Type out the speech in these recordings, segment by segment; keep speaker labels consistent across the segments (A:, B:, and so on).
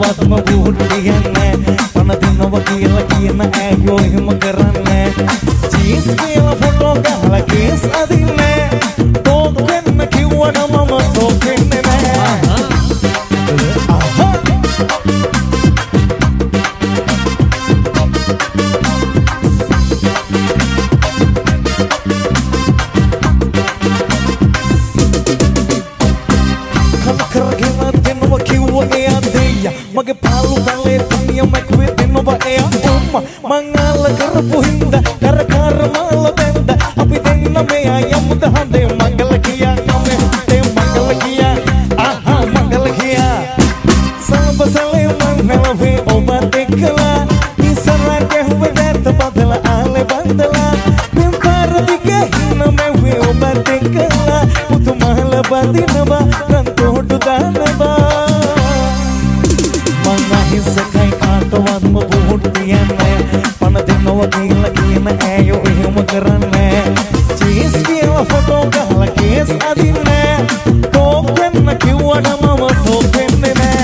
A: කාටවත්ම බුහුට්ටියන්නේ පණ දිනව කියලා කියන ඇයෝ එහෙම කරන්නේ චීස් කියලා ෆොටෝ ගහලා කේස් අදින්නේ ටෝක් වෙන්න කිව්වට මම ටෝක් වෙන්නේ නැහැ mage palu kale dunia makwe denova ea umma mangala karpu hinda karakar mala benda api denna me ayamda hande mangala kiya name te mangala kiya aha mangala kiya sab sale mangala ve oba dekla isara ke huwe det badala ale bandala pimpar dike hinna me ve oba dekla utumala bandinaba rantodu danaba Sakai කාටවත්ම බුහුට්ටියන්නේ පණ දෙනව කියලා කියන ඇයෝ එහෙම කරන්නේ cheese කියලා photo ගහලා case අදින්නේ talk වෙන්න කිව්වට මම ටෝක් වෙන්නේ නෑ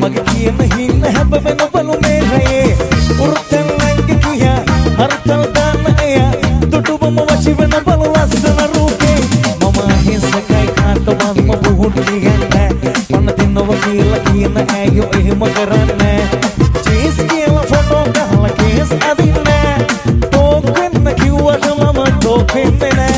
A: mage kiyana hinna habba vena balu me raye urtan lange kiya hartal dan aya tudubam wachi vena balu lasana rupe mama hisa kai kaatawatma buhuttiyanne panna dinnawa kiyala kiyana ayo ehema karanne cheese kiyala photo gahla case adinne tok wenna kiwwata mama tok wenne ne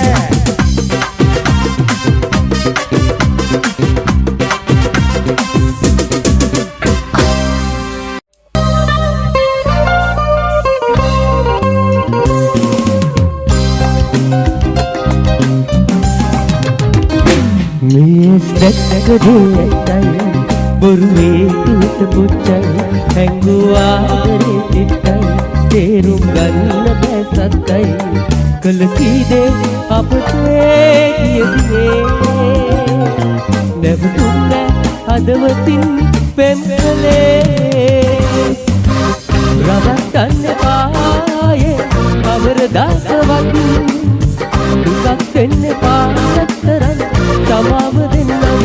A: Dekadai Burwe tuut pucai Hengguare titai Terum ganna besatai Kalakide apate kiyadine Nevatunne adavatin pemkale Ravattanne paaye Avaradasawat Dukak tenne paasataran Samav dennam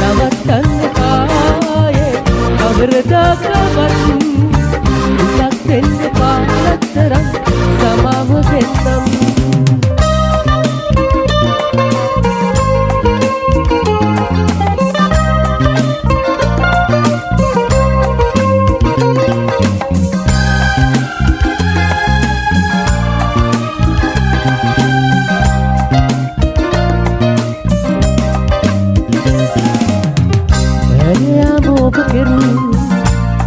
A: Ravattanne paaye Avaradasawat Dukak tenne paasataran Samav dennam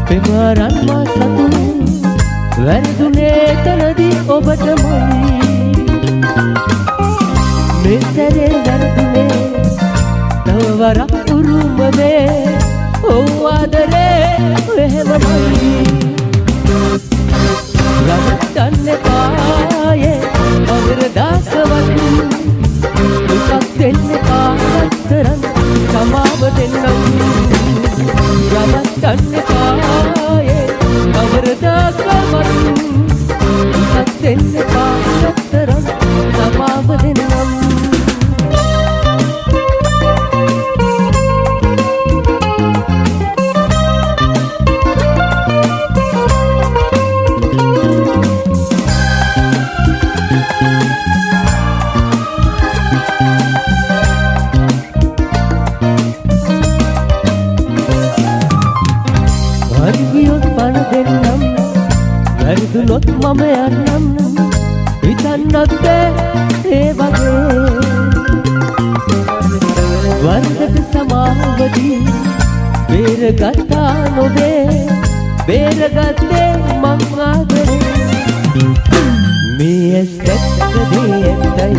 A: Pemaran masa tu Verdune tanadi obatamai Mesare verdune Tawara urumame Owadare vehemamai Ravattanne paaye Avaradasawat Dukak tenne paasataran Samav dennam Ravattanne paaye Avaradasawat Dukak tenne paasataran Samav dennam Verdunot mama yannam hitannat e wage Vardaka samavadi beragatta nobe beragatte man adare me estakade endai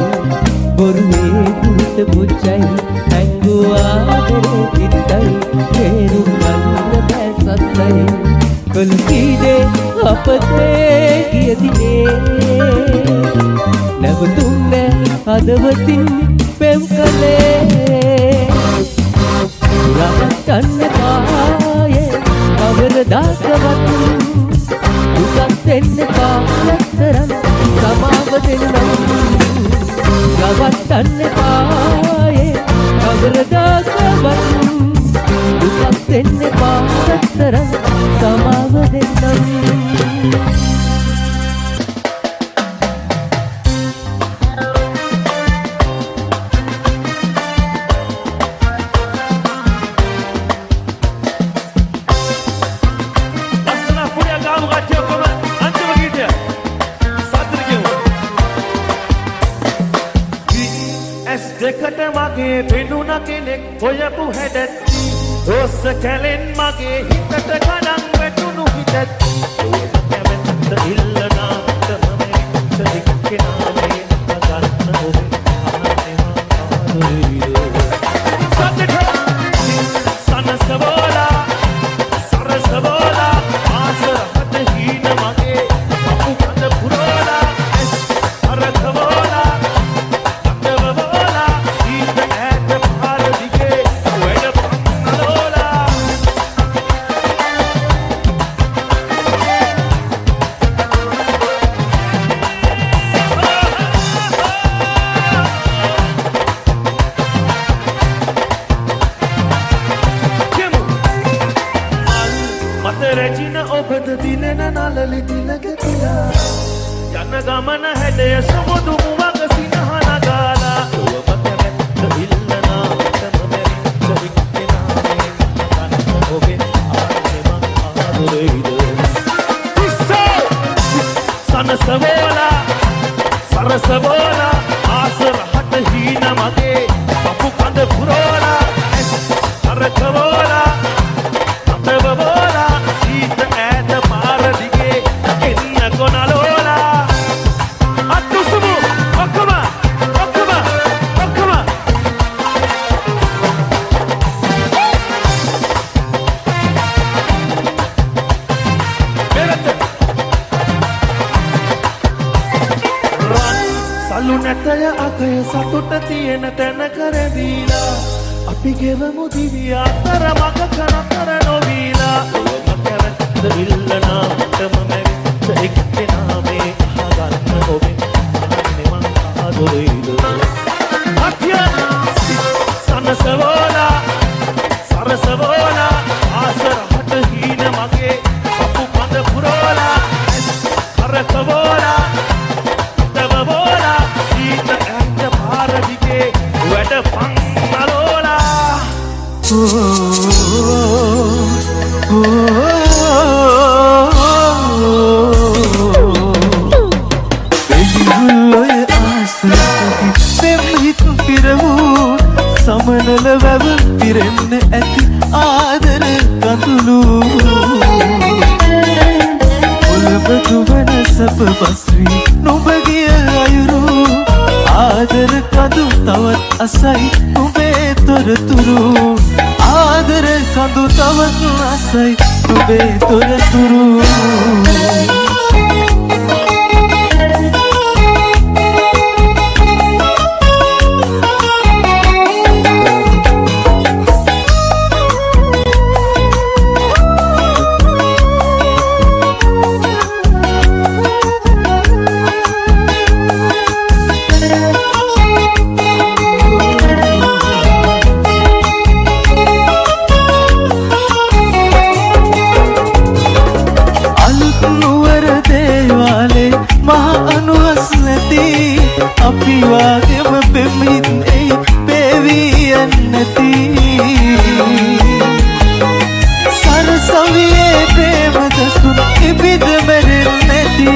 A: boruwe duta puchai hanguwa adare kittai kerum ganna basatai Kalkide apate kiyadine Nevatunne adavatin pemkale
B: රවටන්න පායේ කවරදාකවත් දුකක් දෙන්න පාලතරන් සමාව දෙන්නම් රවටන්න පායේ කවරදාකවත් දුකක් දෙන්න පාලතරන් සමාව දෙන්නම්
A: දෙකට මගේ පෙනුන කෙනෙක් හොයපු හැඩැත්ති රොස්ස කැලෙන් මගේ හිතට කඩන් වැටුණු හිතැත්ති ඔය කැමැත්ත ඉල්ලනාට මමේ චදික්කෙනාමේ අගන්න ඔබේ අහන්නේවා සනසවෝලා සරසවෝලා ආසරහට හීන මගේ අපු කඳ පුරෝලා අරකවෝලා රැජින ඔබද දිනෙන නලලි දිලගතිලා යන ගමන හැඩය සමුදු මුවක සිනහනගාලා ඔව මතැමැත්ත ඉල්ලනාට නොමැරිච්ච වික්කෙනාමේ ගන්න ඔබේ ආනෙමං ආදුරෙයිද සනසවෝලා සරසවෝලා ආසරහට හීන මගේ අපු කඳ පුරෝලා අරකවෝලා අතවෝලා සීත ඈත පාර දිගේ එන්න කොනලෝලා අත්තුසුමු ඔක්කොම සල්ලු නැතය අකය සතුට තියෙන තැන කරදීලා අපි ගෙවමු දිවි අතර මග කනතර නොවීලා ඔබ කැමැත්ත ඉල්ලනාටම මැවිච්ච එක්කෙනාමේ අහගන්න ඔබේ අහන්නේමං ආදොරෙයිද අත්‍යන සනසවෝලා සරසවෝලා ආසරහට හීන මගේ අපු කඳ පුරෝලා අරකවෝලා අතවෝලා සීත ඇත්ත පාර දිගේ වැඩ පන්නලෝලා
C: ඔය ආසලකි පෙම්හිත් පිරවූ සමනල වැව පිරෙන්න ඇති ආදර කඳුළු ඔලබ දුවන සප බස්වී නොබගිය අයුරු ආදර කඳු තවත් අසයි ඔබේ තොරතුරු ආදර කඳු තවත් අසයි ඔබේ තොරතුරු අපි වාගෙම පෙමින් එයි පෙවී යන්නති සරසවියේ ප්‍රේම දසුන් ඉබිද මැරෙන්නේ නැති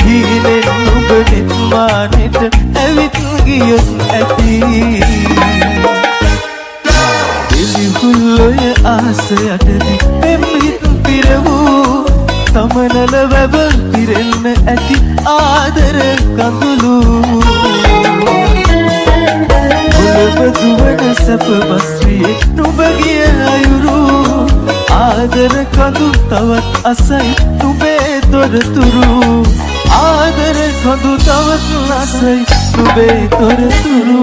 C: හීනෙන් ඔබ නිර්මාණයට ඇවිත් ගියොත් ඇති එලිහුල්ලොය ආස යටදී පෙමින් පිරවූ සමනල වැව පිරෙන්න ඇති ආදර කඳුළු ඔලබ දුවන සැප බස්වියේ නුඹගිය අයුරු ආදර කඳු තවත් අසයි නුඹේ තොරතුරු ආදර කඳු තවත් අසයි නුඹේ තොරතුරු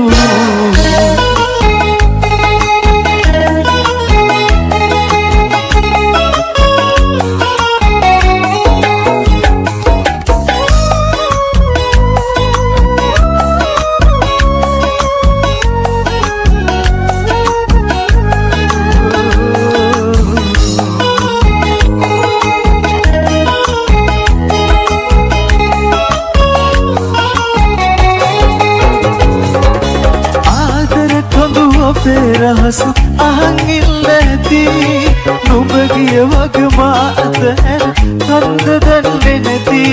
C: ඔබේ රහස අහන් ඉන්න ඇති නුඹ ගිය වගේ මා අතහැර කන්ද දන්නේ නැති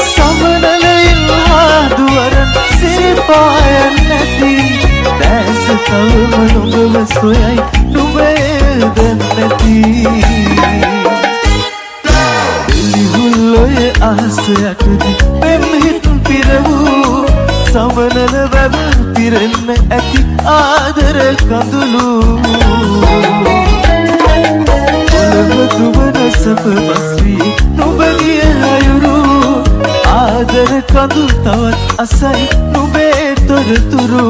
C: සමනල ඉල්හා දුවරන් සිරිපායන් නැති දැස තවම නුඹව සොයයි නුඹේ දන්නැති දිලිහුල්ලොය අහස යටදී පෙම්හිත් පිරවූ සමනල වැව පිරෙන්න ඇති ආදර කඳුළු ඔලව දුවන සප බස්වී නුඹ ගිය අයුරු ආදර කඳු තවත් අසයි නුඹේ තොරතුරු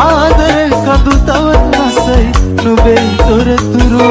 C: ආදර කඳු තවත් අසයි නුඹේ තොරතුරු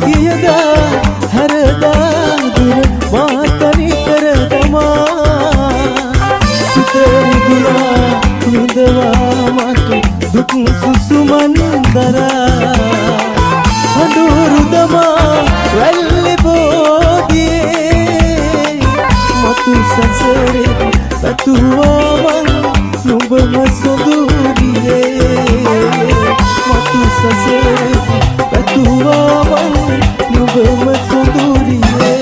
C: ගියදා හැරදා දුර මාතනි කර තමා සිත රිදුනා විඳවා මට දුක් සුසුමන් දරා අඳුරු දමා වැල්ලි බෝදියේ මතු සසරේ පැතුවා මං නුඹම සොඳුරියේ මතු සසරේ පැතුවා මං නුඹම සොඳුරියේ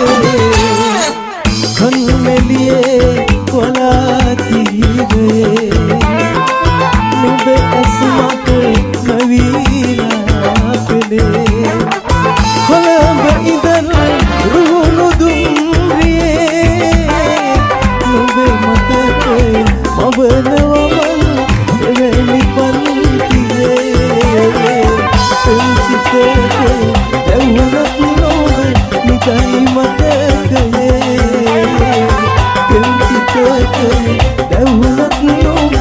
C: කන්මැලියේ කොලාතිරේ නුඹ ඇසුමට නවීනා කලේ කොළඹ ඉඳන් රුහුණු දුම්රියේ නුඹ මතකේ මවනවමන් එවැනි පන්තියේ පෙන්සිතේ දැවුනත් නොව නිතයි මතකයේ පෙන්සිතේ දැවුනත් නොව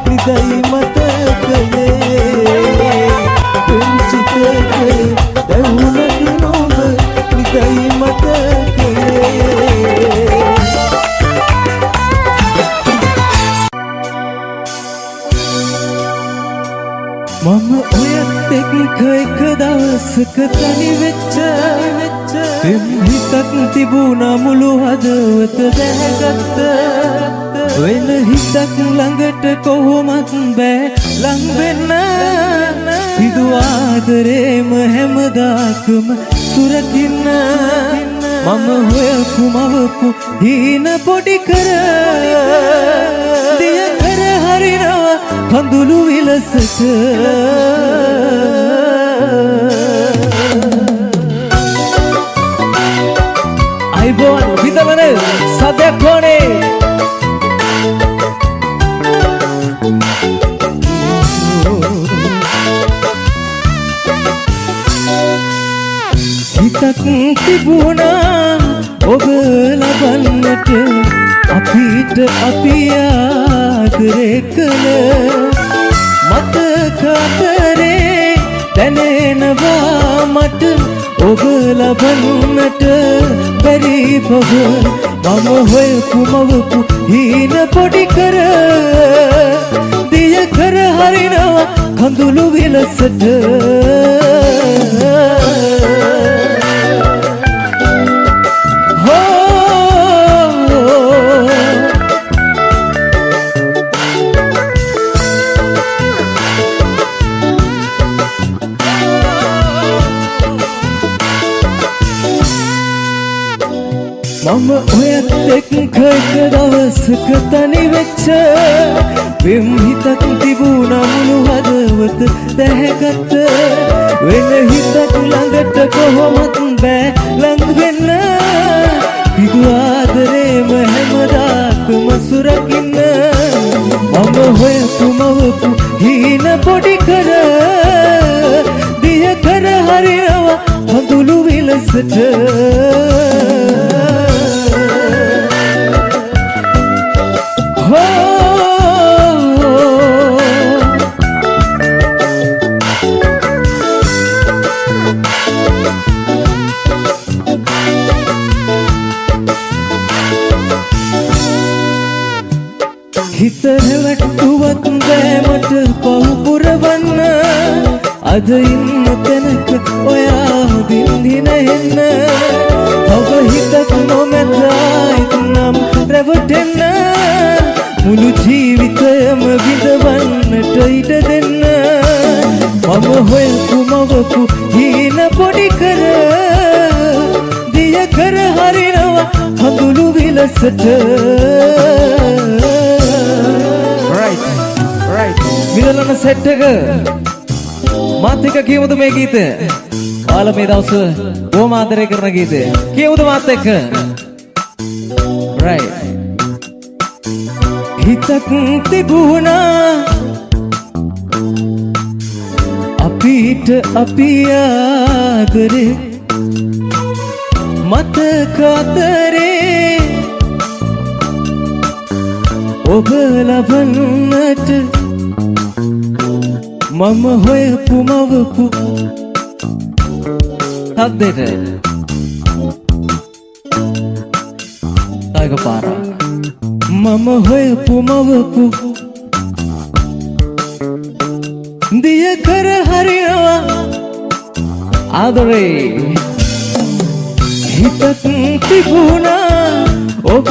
C: නිතයි මතකයේ පෙන්සිතේ දැවුනත් නොව නිතයි මතකයේ මම ඔයත් එක්ක එක දවසක තනි වෙච්ච පෙම් හිතක් තිබුණා මුළු හදවත දැහැගත්ත වෙන හිතක් ළඟට කොහොමත් බෑ ලං වෙන්න සිදු ආදරේම හැමදාකම සුරකින්න මම හොයපු මවපු හීන පොඩි කර දිය කර හරිනවා කඳුළු විලසට අයිබෝන් විදමන සදයක් ඕනේ හිතක් තිබුණා ඔබ ලබන්නට අපිට අපි ආදරේ කළ මතක අතරේ දැනෙනවා මට ඔබ ලබන්නට බැරි බව මම හොයපු මවපු හීන පොඩි කර දිය කර හරිනවා කඳුළු විලසට මම ඔයත් එක්ක එක දවසක තනි වෙච්ච වෙම් හිතක් තිබුණා මුළු හදවත දැහැගත්ත වෙන හිතක් ළඟට කොහොමත් බෑ ලං වෙන්න පිටු ආදරේම හැමදාකම සුරකින්න මම හොයපු මවපු හීන පොඩි කර දිය කර හරිනවා කඳුළු විලසට හිත රැවටුවත් බෑමට පහු පුරවන්න අද ඉන්න තැනක ඔයා දින්දින එන්න තව හිතක් නොමැතයි නම් රැවටෙන්න මුළු ජීවිතයම විඳවන්නට ඉඩ දෙන්න මම හොයපු මවපු හීන පොඩි කර දිය කර හරිනවා කඳුළු විලසට විදලන සෙට් එක මාත් එක්ක කියමුද මේ ගීතය? ඔයාලා මේ දවස් බොහොම ආදරය කරන ගීතය. කියමුද මාත් එක්ක? right. හිතක් තිබුණා අපිට අපි ආදරේ මතක අතරේ ඔබ ලබන්නට මම හොයපු මවපු
B: හද්දේට තායක පාර
A: මම හොයපු මවපු දිය කර හරිනවා
B: ආදරේ
A: හිතක් තිබුණා ඔබ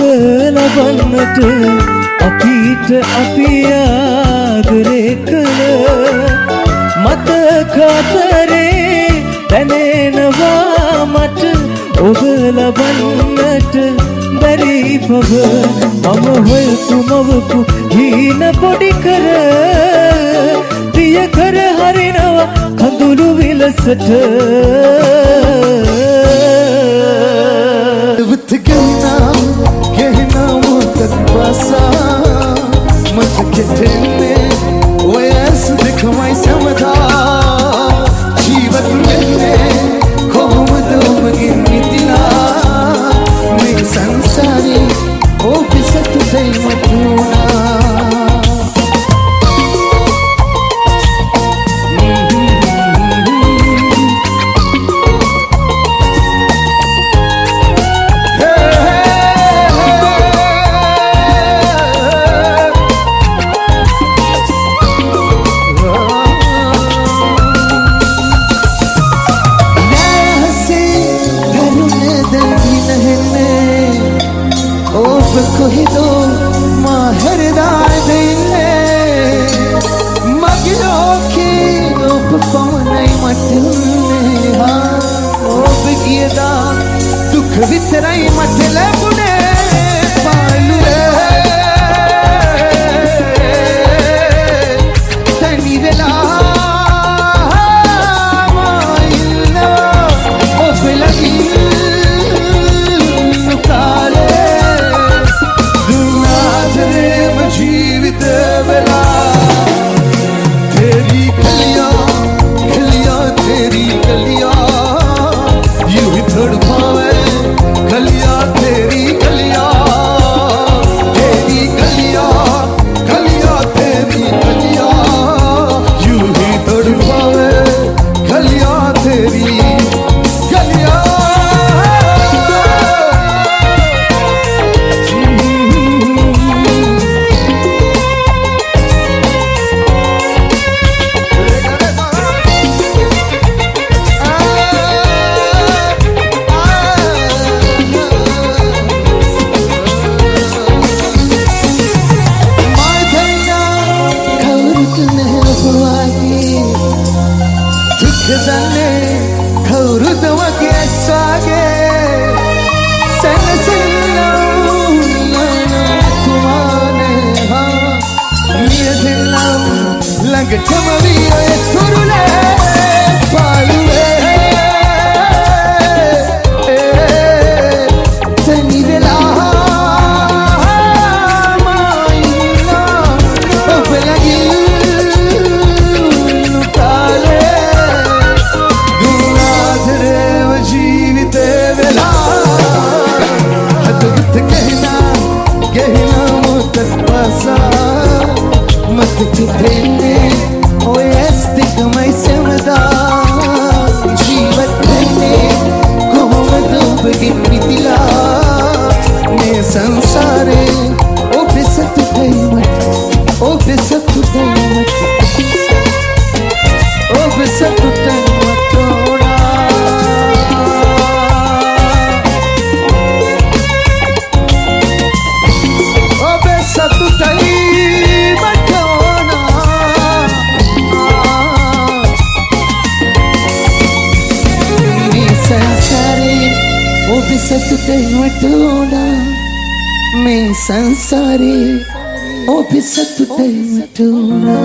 A: ලබන්නට අපිට අපි ආදරේ කළ මතක අතරේ දැනෙනවා මට ඔබ ලබන්නට බැරි බව මම හොයපු මවපු හීන පොඩි කර දිය කර හරිනවා කඳුළු විලසට
C: संसारे ओ भी सतुटे मटोना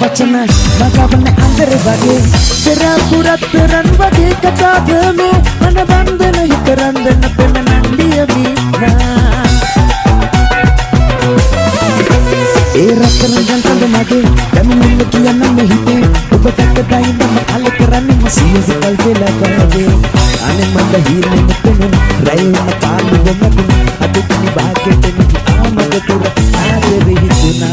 A: Wacana maka benek antar bagi terapurat teran bagi kata demi mana bandana hiteran dan apa menang dia bina era keranjang kalau mage kami memiliki yang nama hite ubah kata dain nama ala kerani masih hikal bela bagi aneh mandahir nama tenun rayu nama palu gomadun aduh kini bahagia tenun ama ketura ada rehituna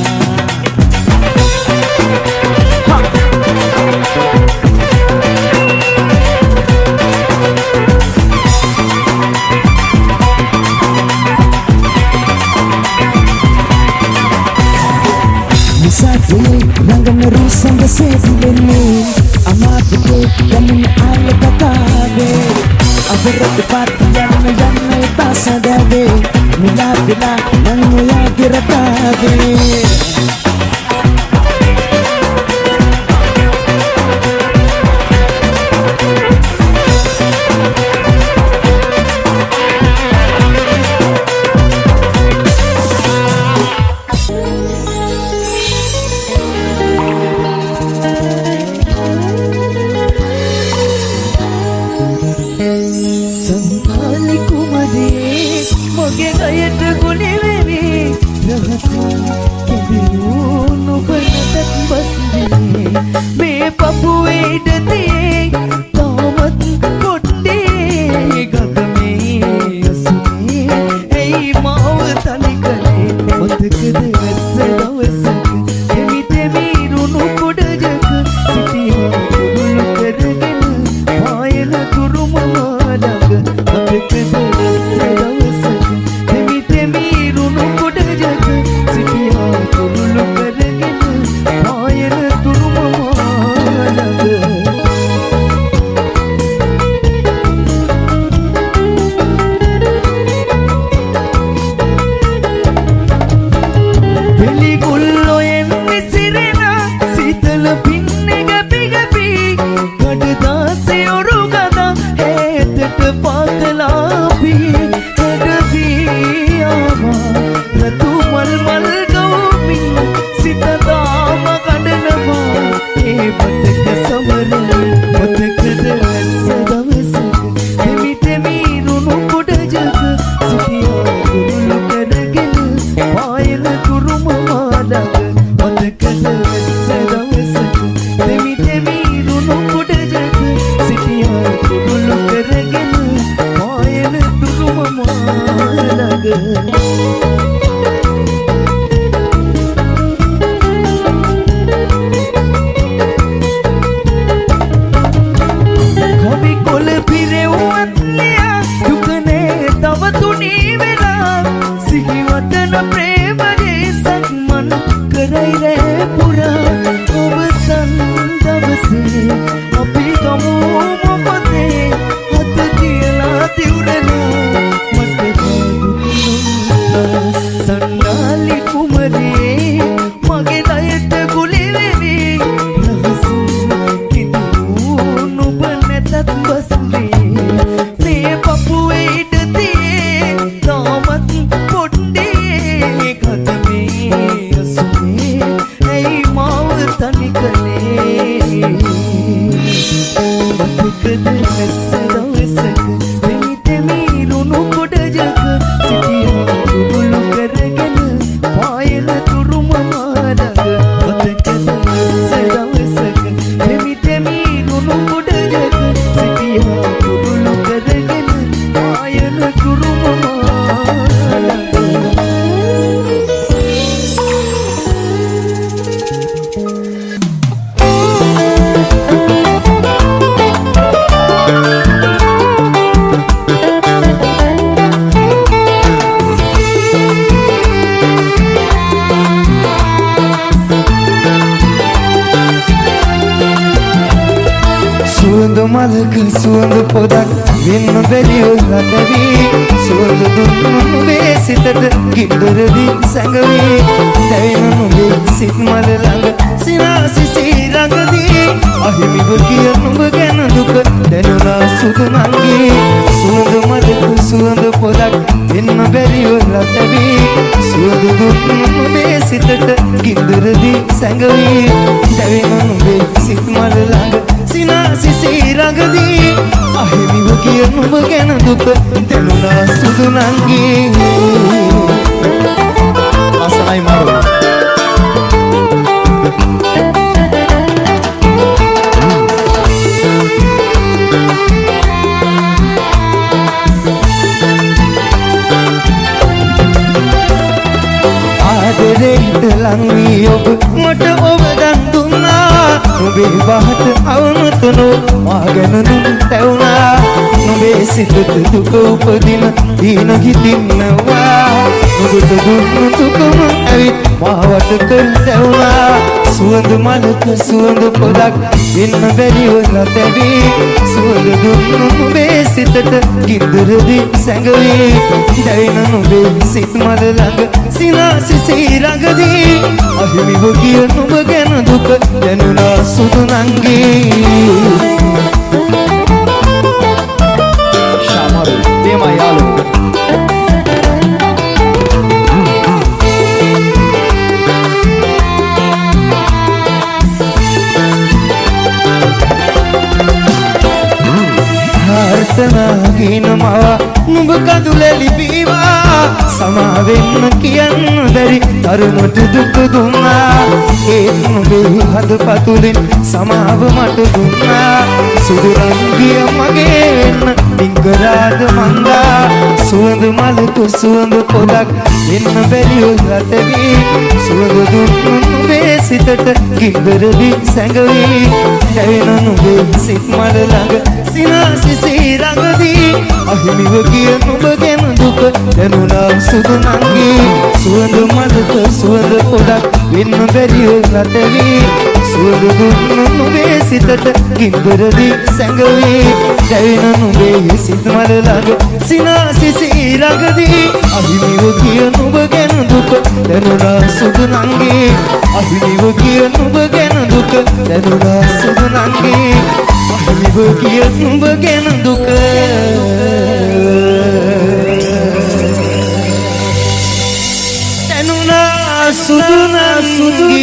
A: Rangga nerusan besedilene amat betul dan ala katabe aberat tepat yang tasa dabe mila bila mangoya giratabe Moge gaya teguni baby, rahasi yang biru
C: මේ පපුවේ ඉඩතියේ තාමත් කොට්ටේ ගඳ මේ අසුනේ ඇයි මාව තනි කළේ මතකද වැස්ස දවසක දෙමි දෙමි රුණු කොඩජක සිටියා කුරුළු කරගෙන පායන කුරුම මාලඟ මතකද වැස්ස දවසක දෙමි දෙමි රුණු කොඩජක සිටියා කුරුළු කරගෙන පායන කුරුම මාලඟ මලක සුවඳ පොදක් වෙන්න බැරිව ලතවි සුවඳ දුන්නු වේ සිතට ගින්දරදී සැඟවි දැවෙන නුඹේ සිත් මල ළඟ සිනාසිසී රඟදී අහිමිව කිය නුඹ ගැන දුක දැනුණා සුදු නංගී සුවඳ මලක සුවඳ පොදක් වෙන්න බැරිව ලතවි සුවඳ දුන්නු වේ සිතට ගින්දරදී සැඟවි දැවෙන නුඹේ සිත් මල ළඟ සිනාසිසී රඟදී අහිමිව කිය නුඹ ගැන දුක දැනුණා සුදු නංගී අසනයි මාරු ආදරේට ලං වී ඔබ මට ඔබ දන් දුන්නා නුඹේ බහට අවනතුණු මා ගැන නුඹ තැවුණා නුඹේ සිතට දුක උපදින දීන හිතින්නවා නුඹට දුන්නු දුකම ඇවිත් මාවට කර තැවුණා සුවඳ මලක සුවඳ පොදක් වෙන්න බැරිව ලතැවි සුවඳ දුන්නු නුඹේ සිතට ගින්දරදී සැඟවි දැවෙන නුඹේ සිත් මල ළඟ සිනාසිසී රඟදී අහිමිව කිය නුඹ ගැන දුක දැනුණා සුදු නංගී ශාමරු tema yalo hartana gina මවා නුඹ කඳුලේ ලිපීවා සමාවෙන්න කියන්න බැරි තරමට දුක දුන්නා ඒත් නුඹේ හදපතුලින් සමාව මට දුන්නා සුදු රංගිය මගේ එන්න පිංගරාද මන්දා සුවඳ මලක සුවඳ පොදක් එන්න බැරි ඔලතවි සුවඳ දුන්නු නුඹේ සිතට කිඹරදී සැඟවි දැවෙන නුඹේ සිත් මල ළඟ සිනාසිසී රඟදී අහිමිව ගිය නුඹ ගැන දුක දැනුණා සුදු නංගී සුවඳ මලක සුවඳ පොදක් වෙන්න බැරි ඔලතවි සුවඳ දුන්නු නුඹේ සිතට කිඹරදී සැඟවි දැවෙන නුඹේ සිත් මල ළඟ සිනාසිසී රඟදී අහිමිව ගිය නුඹ ගැන දුක දැනුණා සුදු නංගී අහිමිව ගිය නුඹ ගැන දුක දැනුණා සුදු නංගී අහිමිව ගිය නුඹ ගැන දුක දැනුණා සුදු නංගී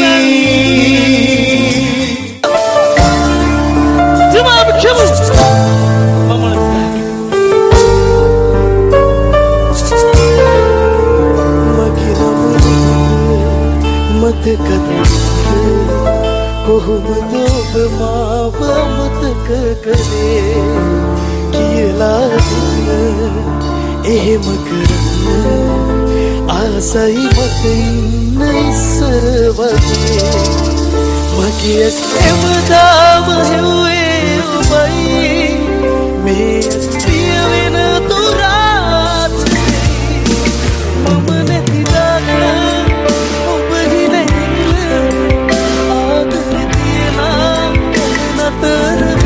D: කොහොමද ඔබ මාව මතක කළේ කියලා දුන්න එහෙම කරන්න ආසයි මට ඉන්න ඉස්සර වගේ මගේ හැමදාම හෙව්වේ ඔබයි මේ ප්‍රිය වෙන තුරාත් මම නැතිදාක ඔබ හිනෙන්න ආදරේ තියලා නතර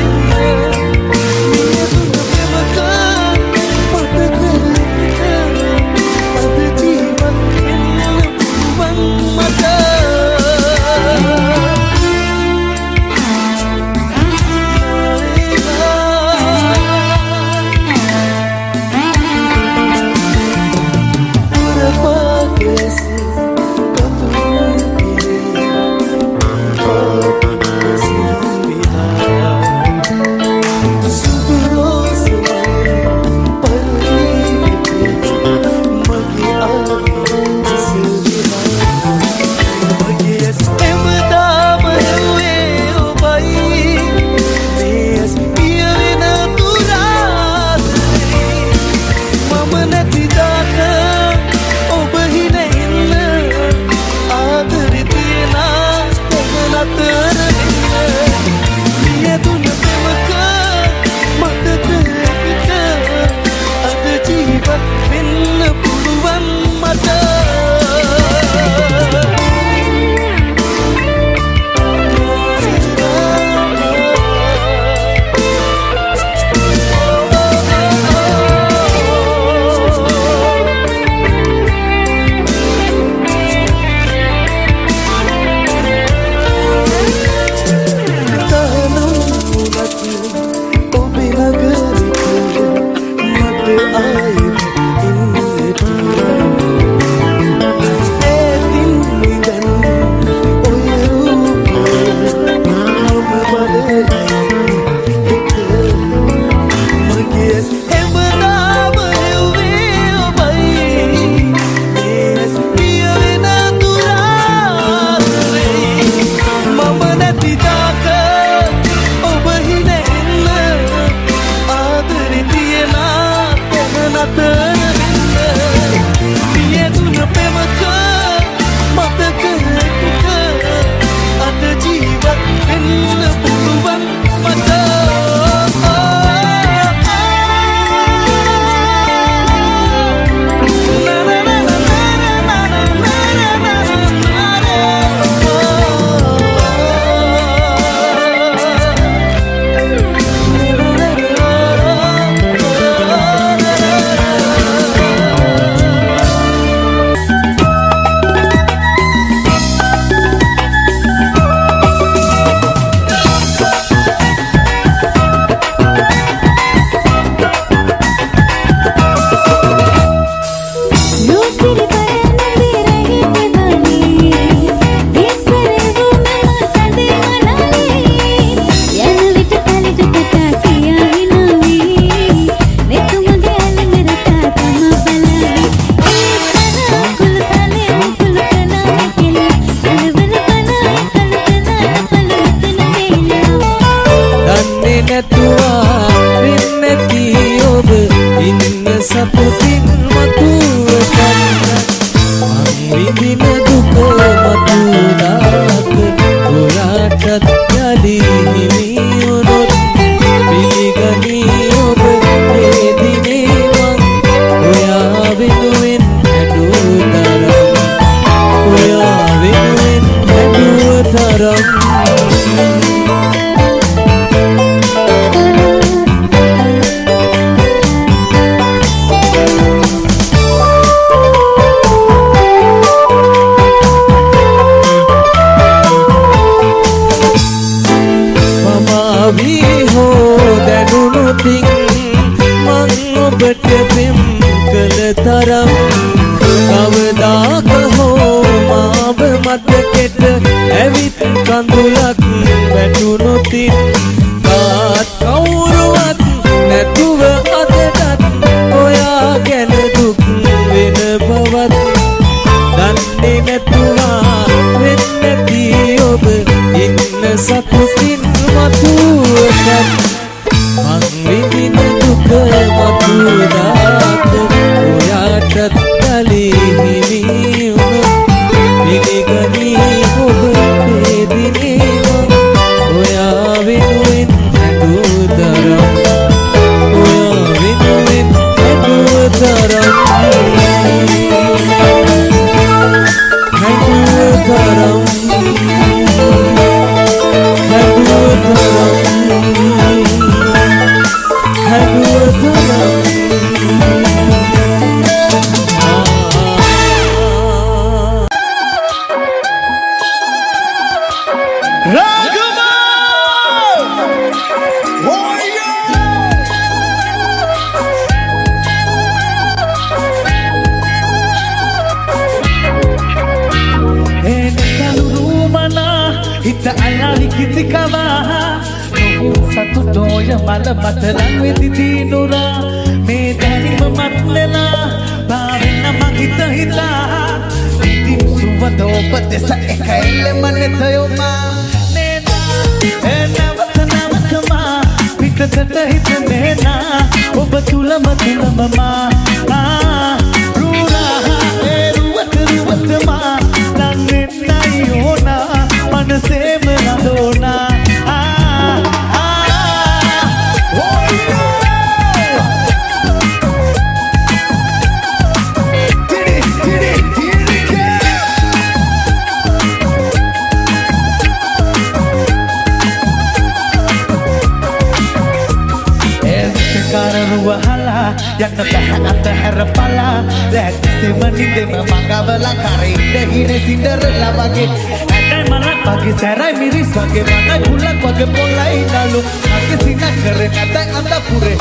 D: අතින් මං ඔබට පෙම් කළ තරම් කවදාක හෝ මාව මතකෙට ඇවිත් කඳුලක් වැටුනොතින් කාත් කවුරුවත් නැතුව අදටත් ඔයා ගැන දුක් වෙන බවත් දන්නේ නැතුවා වෙන්නැති ඔබ ඉන්න සතුටින් මතුවටත් මං විඳින දුක මතුවදාත ඔයාටත් තලෙහිමි වුණොත් පිළිගනී ඔබ පේදිනේම ඔයා වෙනුවෙන් හැඬු තරම් ඔයා වෙනුවෙන් හැඬු තරම්
A: මතරන් වෙති දිනුරා මේ දැනීම මත්ලලා පාවෙන්න මගිත හිතා ඉතින් සුවඳ ඔබ දෙස එකයිලෙම නෙතයොමා නේනා නවතමා පිටතට හිතන්නේ නා ඔබ තුලම මා රූරා රුවතමා ලංවෙන්නයි ඕනා මනසේම නදෝනා යන්න බැහැ අතහැරපලා දැක්සෙම නිදෙම මඟවලා කරෙන්න හින සින්ඩරෙල්ලා වගේ ඇටයි මලක් වගේ සැරයි මිරිස් වගේ වනයි පුලක් වගේ පොළයි නලු මගේ සිනක් කරේ නැතයි අඳපුරේ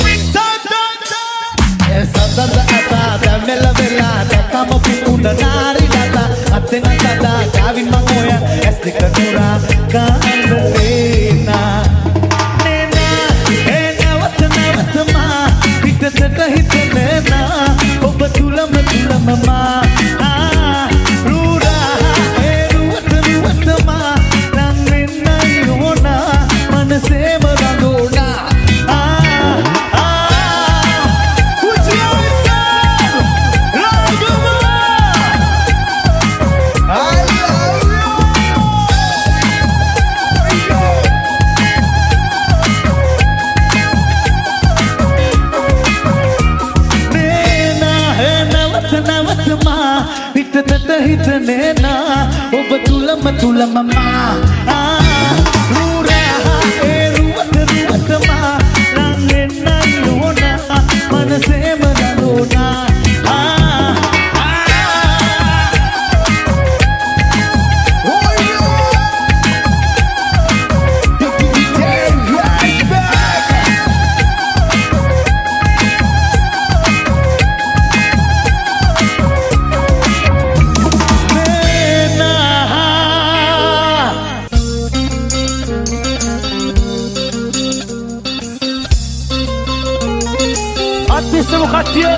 A: සදද අතා දැමෙල වෙලා දැකම පිටුන නාරි නතා අතෙන සදා ගාවින් මං ඔය ඇස් දෙක නුරා කාන්දේනා පිටතට හිතන්නේ නා ඔබ තුලම මා රූරා රුවතමා ලං වෙන්නයි ඕනා මනසේම රඳෝනා පිටතට හිතන්නේ නා ඔබ තුලම මා රූරා රුවතමා ලං වෙන්නයි ඕනා මනසේම රඳෝනා
E: Attenzione Katja.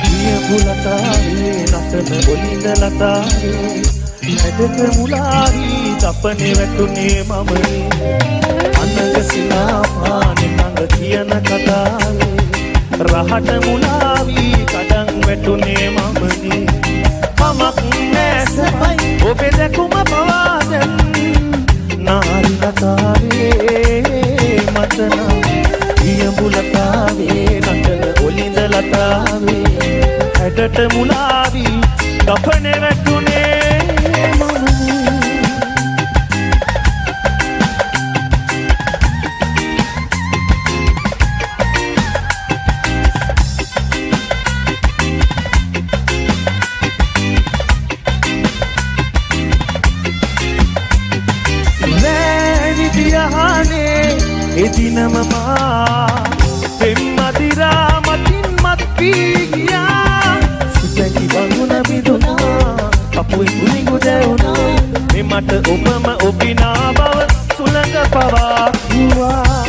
A: Dia bulatare natana bolina latare ඇදට මුලාරි තපනේ වැටුනේ මමනේ අනග සිනාපානේ නඟ කියන කතාවේ රහට මුලාවි කඩන් වැටුනේ මමනේ මමක් නැසපයි ඔබේ දැකුම පවාදෙන් නාරි කතාවේ මතනා දිය බුලතාවේ නඟල ඔලින්ද ලතාවේ ඇදට මුලාවි තපනේ වැටුනේ මමා පෙම්මදිරා මතින් මත් වී ගියා සිතකි බඳුන බිඳුනා අපුයි කුණිගු දැවුනා මේ මට ඔබම ඔබිනා බව සුළඟ පවා කිව්වා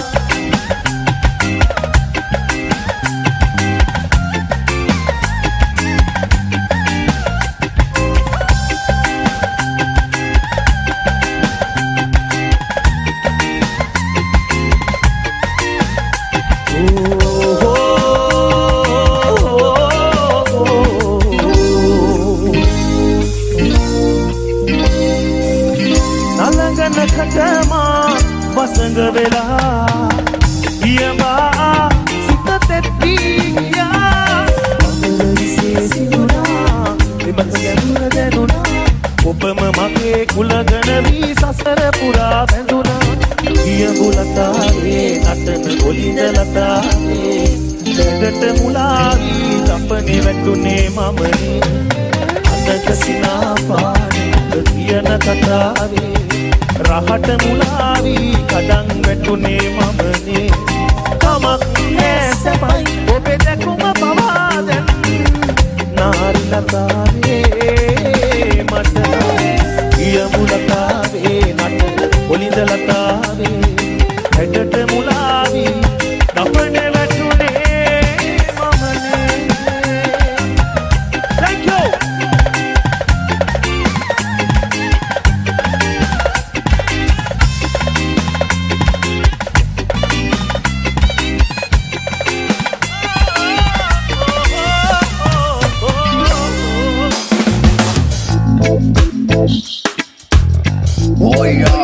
A: වසඟ වෙලා ඊයවා සිත තෙත්වියා අමරසේ සිදුනා විමත ගැඹුර දැනුණා ඔබම මගේ කුලගන වී සසර පුරා බැඳුණා ඊයඹුලතාවේ නටන ඔලිද ලතාවේ දැඩට මුලාවී තපනේ වැටුනේ මමනේ අනක සිනාපානේ කියන කතාවේ රහට මුලාවී කඩන් වැටුනේ මමනේ කමක් නෑ සැපයි ඔබේ දැකුම පවා දැන් නාරි ලතාවේ මට ඊයමු ලතාවේ නට ඔලිඳ ලතාවේ හැඩට මුලාවී දපනේ වැටුනේ මමනේ Thank you Oh yeah.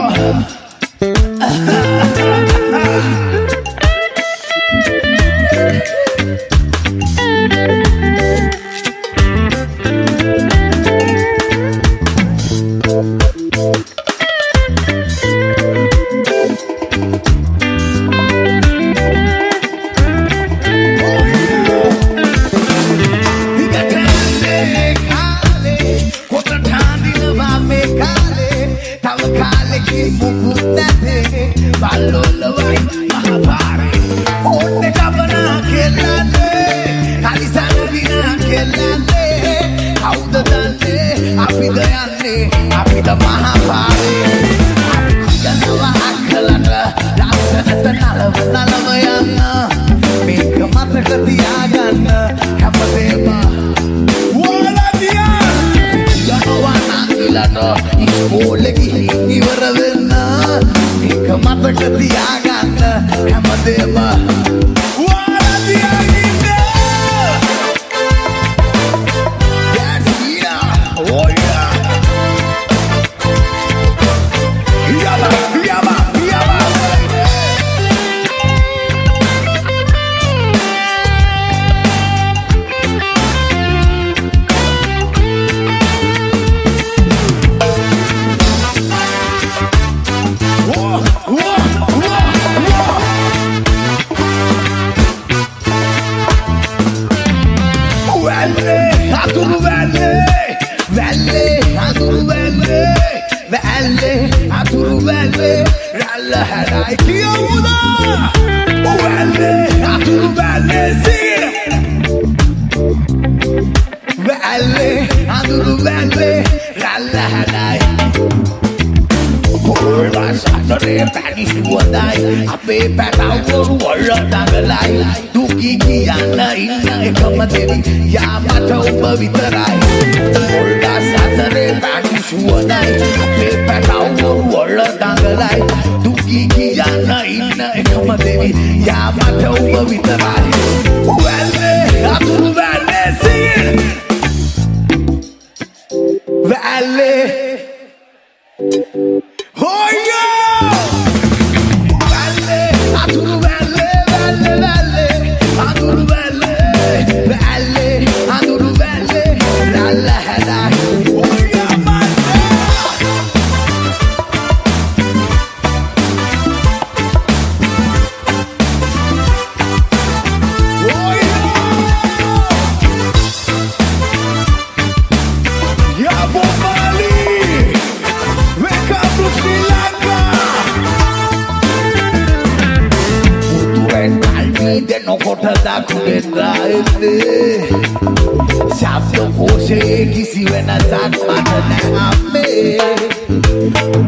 E: शब्दकोशे किसी वेनसात मानने हमें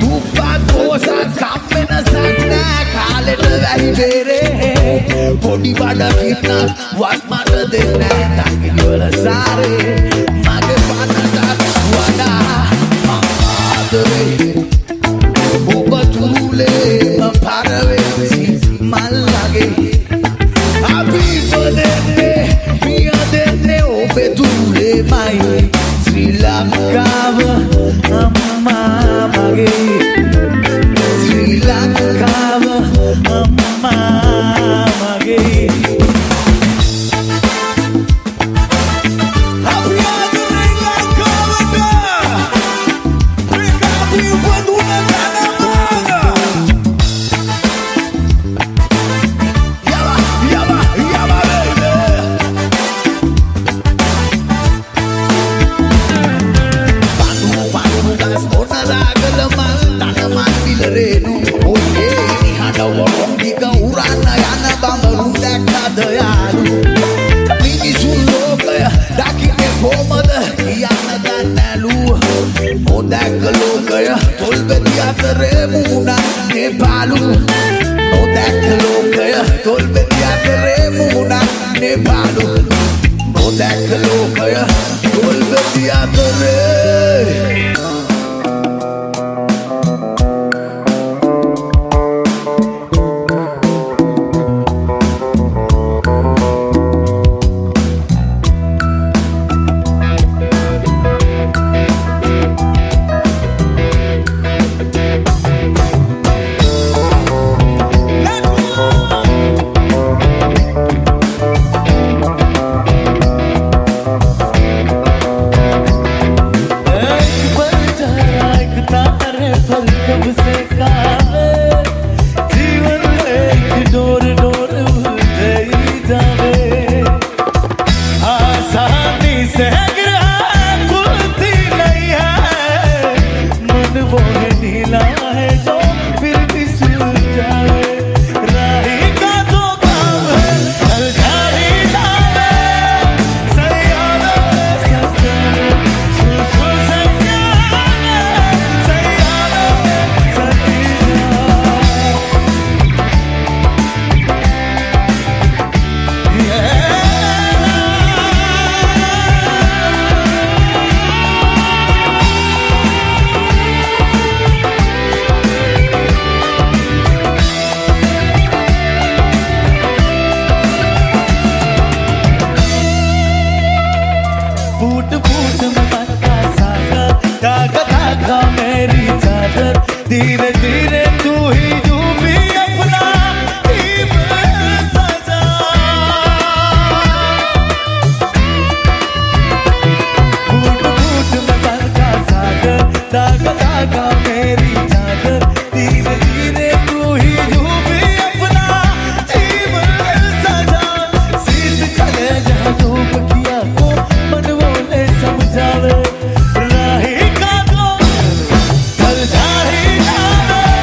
E: दुःखकोशा सामने न सकना खाले डराई बेरे पोटी बाड़ा कितना वाट मार देना ताकि जोर सारे मागे पाना ताक वाला मादरे बुबतुले पारवे mal lage happy birthday mia denne obetule mai Sri Lanka amma mage Sri Lanka amma mage धीरे धीरे तू ही डूबी अपना दीप सजा घूट घूट में बन का सागर दागा दागा मेरी चादर धीरे धीरे तू ही डूबी अपना दीप सजा शीत चले जहाँ धूप किया को मन बोले समझावे राही का तो चल जाही जावे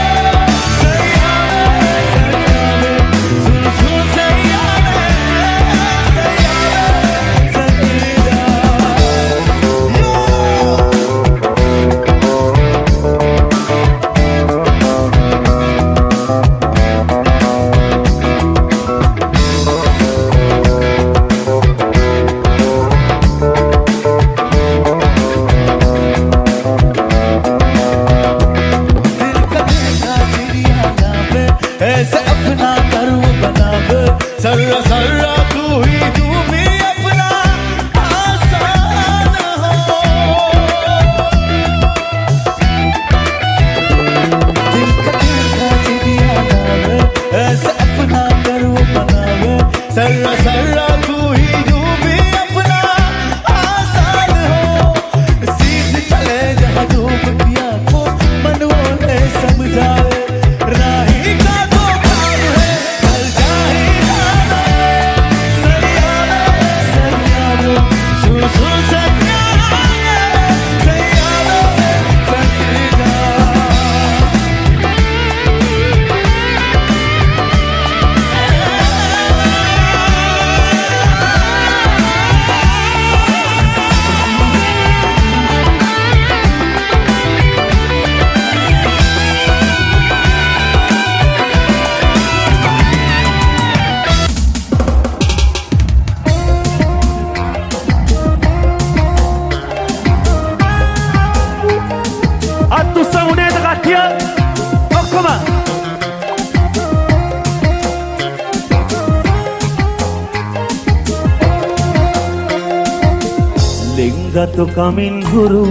E: ලෙන්ගතු කමින් හුරු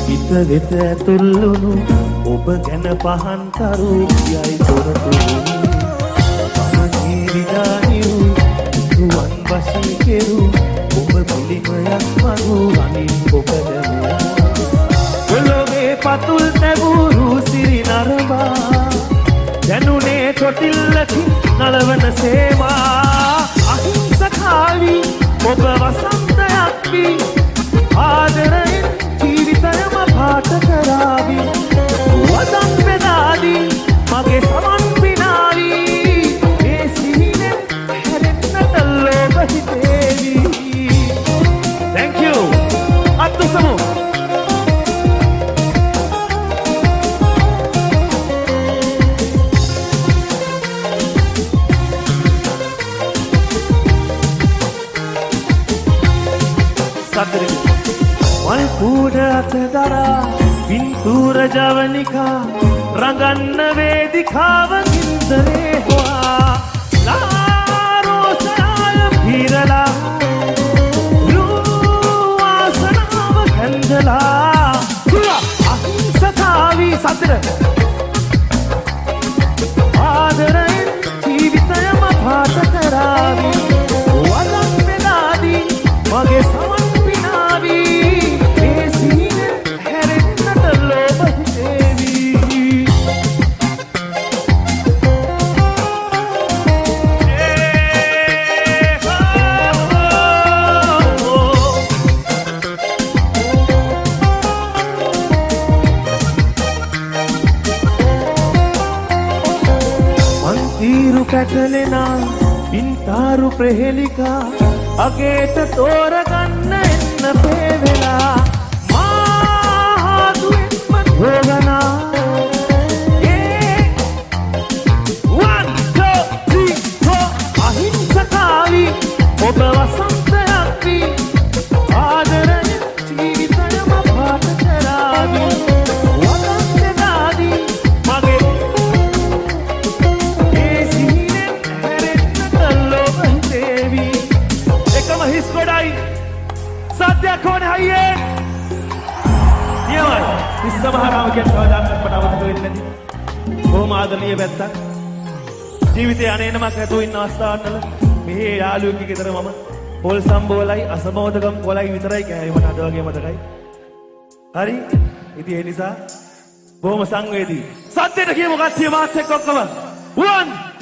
E: හිත වෙත ඇතුල්ලුණු ඔබ ගැන පහන් කරු යයි තොරතුරු පමණී විඩානියු දුවන් වශී කෙරු ඔබ පිළිමයක් මරු අනින් ඔබ දැමුවා ඔලොවේ පතුල් තැබූරු සිරි නරඹා දැනුනේ තොටිල්ලකින් නලවන සේවා අහිංසකාවී ඔබ වසන්තයක් වී ආදරයෙන් ජීවිතයම පාට කරාවී වදන් බෙදාදී මගේ සමන් පිනාවී මේ සිහිනෙන් හැරෙන්නට ලෝභ හිතේවී Thank you අත්තුසමු වල් කූඩ අත දරා පින්තූර ජවනිකා රඟන්න වේදිකාව ගින්දරේ හොවා ලාරෝසනාය පිරලා වාසනාව කැන්දලා අහිංසකාවී සතර ආදරයෙන් ජීවිතයම පාට කරාවී වලක් වෙලාදී මගේ සමන් පැටලෙනා පින්තාරු ප්‍රහෙලිකා අගේට තෝරගන්න එන්න පේවෙලා මාහාදුවෙන්ම හෝගනා 1 2 3 4 අහිංසකාවී ඔබ වසන්තයක් වී ආදරයෙන් ජීවිතයම පාට කරාවී කෝන හයියේ නියමයි ඉස්සමහරාම කියන කවදාවත් මට අවශ්‍ය වෙන්නේ නැති කොහොම ආදරණීය පැත්තක් ජීවිතේ අනේනමක් නැතුව ඉන්න අවස්ථාවවල මෙහි යාළුවෙක්ගේ ගෙදර මම පොල් සම්බෝලයි අසමෝදකම් කොලයි විතරයි කෑවේ මට අද වගේ මතකයි හරි ඉතින් ඒ නිසා බොහොම සංවේදී සද්දෙට කියමු කට්ටිය මාත් එක්ක ඔක්කොම 1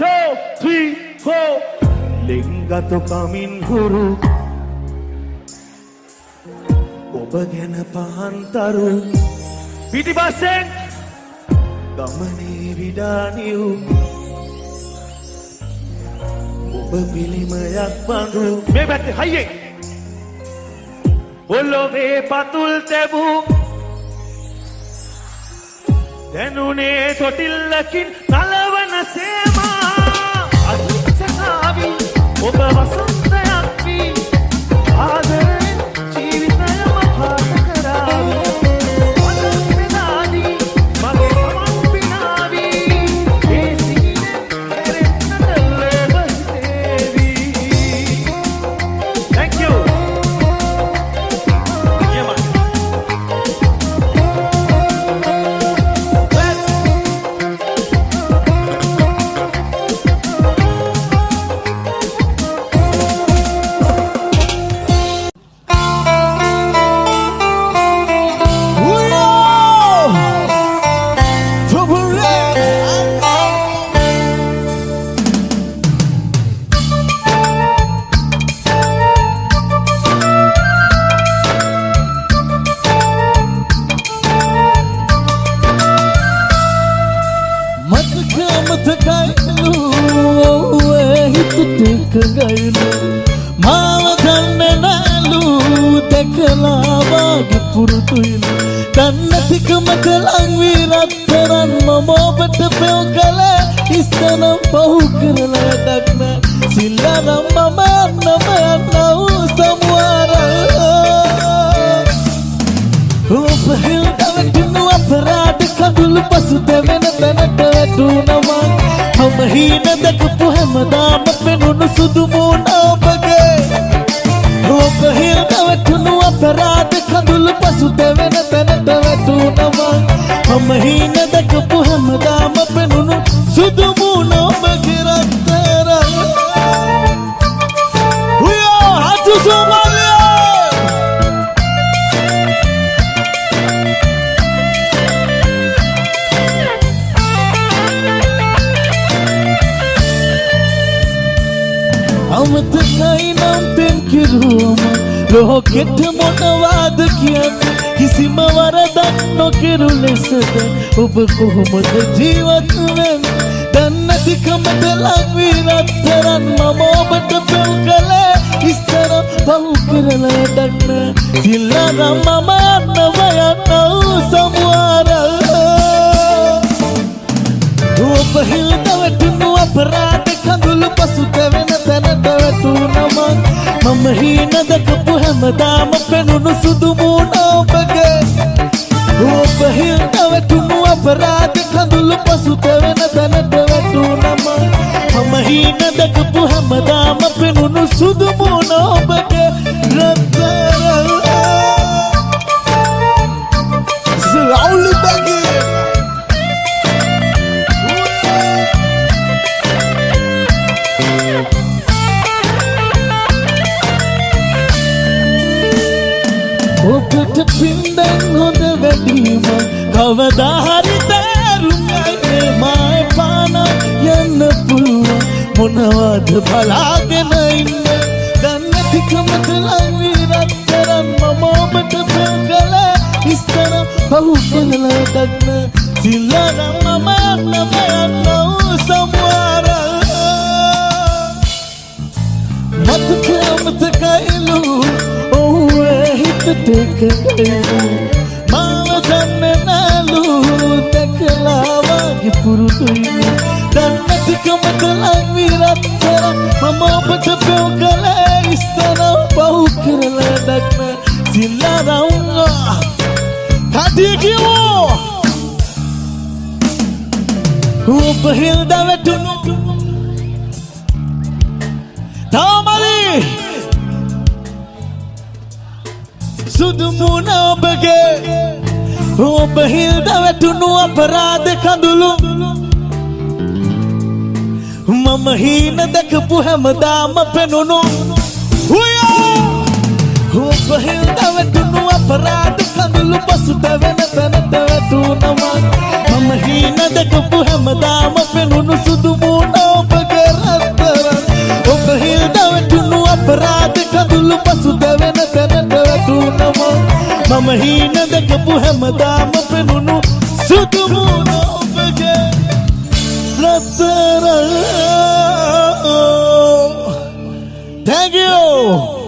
E: 2 3 4 ලෙන්ගතු කමින් හුරු ඔබ ගැන පහන්තරු පිටිපස්සෙන් ගමනේ විඩානියු ඔබ පිළිමයක් බඳු මේ පැත්තේ හයියේ ඔලොවේ පතුල් තැබූ දැනුනේ තොටිල්ලකින් නලවන සේමා අහිංසකාවී ඔබ වසන්තයක් වී ආදරයෙන් මාව දන්නේ නැලු දැකලා වාගේ පුරුතුයිලු දන්නතිකමට ලං වී රත්තරන් මම ඔබට පෙව කළේ ඉස්සනම් පහු කරලා යටක් නෑ සිල්ලනම් මම යන්නව සමුවාර ඔබ හිල්දවටිනු අපරාධ කඳුළු පසු දෙවෙන තැනට වැටුණවා මම හීන දැකපු හැමදාම පෙනුණු සුදු මූණ ඔබගේ ඔබ හිල්දවටිනු අපරාධ වැටුනම මම හීන දැකපු හැමදාම පෙනුණු සුදු මූණ ඔබගේ රත්තරන් උයෝ හතු සෝමාලියා අමතකයි නම් පෙම් කිරුවම ලෝකෙට මොනවාද කියන්නේ කිසිම වරදක් නොකිරු ලෙසද ඔබ කොහොමද ජීවත් වෙන්නේ දැන් නැතිකමට ලං වී රත්තරන් මම ඔබට පෙම් කළේ ඉස්සර පව් කරලා දක්න සිල්ලානම් මම යන්නව සමුවාර ඔබ හිල්ද වැටුණු අපරාධ කඳුළු පසුත වෙන තැනට වැටුනම මම හීන දැකපු හැමදාම පෙනුණු සුදු මූණ ඔබගේ ඔබ හිල්ද වැටුණු අපරාධ කඳුළු පසුත වෙන තැනට වැටුනම මම හීන දැකපු හැමදාම පෙනුණු සුදු මූණ ඔබගේ රත්තරන් Slowly begging ඔබට පින්දෙන් හොඳ වැඩීම කවදා හරි තේරුම්යි මා පාන යන්න පුළුවන් මොනවද බලාගෙන ඉන්න දැන් නැතිකමට ලං වී රත්තරන් මම ඔබට පෙම් කළේ ඉස්තර පව් කරලා දක්න සිල්ලානම් මම යන්නව සමුවාර මතකයිලු මාව දන්නේ නැලු දැකලා වගේ පුරුදුයි දැන් නැතිකමට ලං වී රත්තරන් මම ඔබට පෙම් කළේ ඉස්තර පව් කරලා දක්න සිල්ලානම් කඩිය කියවෝ ඔබ හිල්ද වැටුණු තාමලි සුදු මූණ ඔබගේ ඔබ හිල්ද වැටුණු අපරාධ කඳුළු මම හීන දැකපු හැමදාම පෙනුණු ඔබ හිල්ද වැටුණු අපරාධ කඳුළු පසුත වෙන තැනට වැටුනම මම හීන දැකපු හැමදාම පෙනුණු සුදු මූණ ඔබගේ රත්තරන් ඔබ හිල්ද වැටුණු අපරාධ කඳුළු පසුත වෙන තැනට වැටුනම මම හීන දැකපු හැමදාම පෙනුණු සුදු මූණ ඔබගේ රත්තරන් Thank you.